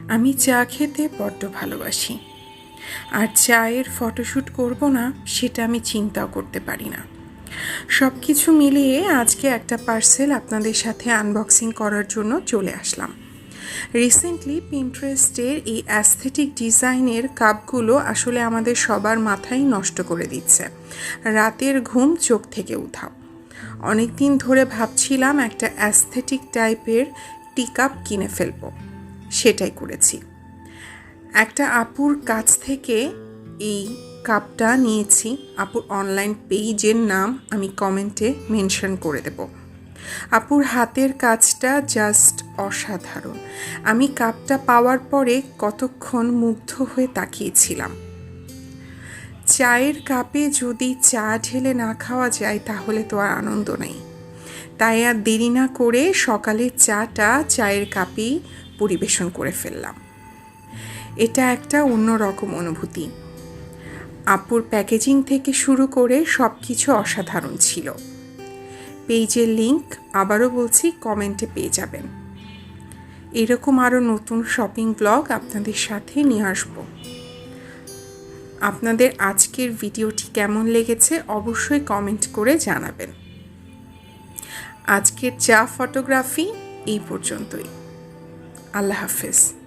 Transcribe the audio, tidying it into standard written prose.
আমি চা খেতে বড্ড ভালোবাসি, আর চায়ের ফটোশ্যুট করব না সেটা আমি চিন্তাও করতে পারি না। সব কিছু মিলিয়ে আজকে একটা পার্সেল আপনাদের সাথে আনবক্সিং করার জন্য চলে আসলাম। রিসেন্টলি পিন্টারেস্টের এই অ্যাস্থেটিক ডিজাইনের কাপগুলো আসলে আমাদের সবার মাথায় নষ্ট করে দিচ্ছে। রাতের ঘুম চোখ থেকে উধাও। অনেক দিন ধরে ভাবছিলাম একটা অ্যাস্থেটিক টাইপের টি কাপ কিনে ফেলবো, সেটাই করেছি। একটা আপুর কাছ থেকে এই কাপটা নিয়েছি। আপুর অনলাইন পেজের নাম আমি কমেন্টে মেনশন করে দেব। আপুর হাতের কাজটা জাস্ট অসাধারণ। আমি কাপটা পাওয়ার পরে কতক্ষণ মুগ্ধ হয়ে তাকিয়েছিলাম। চায়ের কাপে যদি চা ঢেলে না খাওয়া যায় তাহলে তো আর আনন্দ নেই। তাই আর দেরি না করে সকালের চাটা চায়ের কাপেই পরিবেশন করে ফেললাম। এটা একটা অন্যরকম অনুভূতি। আপুর প্যাকেজিং থেকে শুরু করে সব কিছু অসাধারণ ছিল। পেজের লিংক আবারও বলছি কমেন্টে পেয়ে যাবেন। এরকম আরও নতুন শপিং ব্লগ আপনাদের সাথে নিয়ে আসব। আপনাদের আজকের ভিডিওটি কেমন লেগেছে অবশ্যই কমেন্ট করে জানাবেন। আজকের চা ফটোগ্রাফি এই পর্যন্তই। আল্লাহ হাফেজ।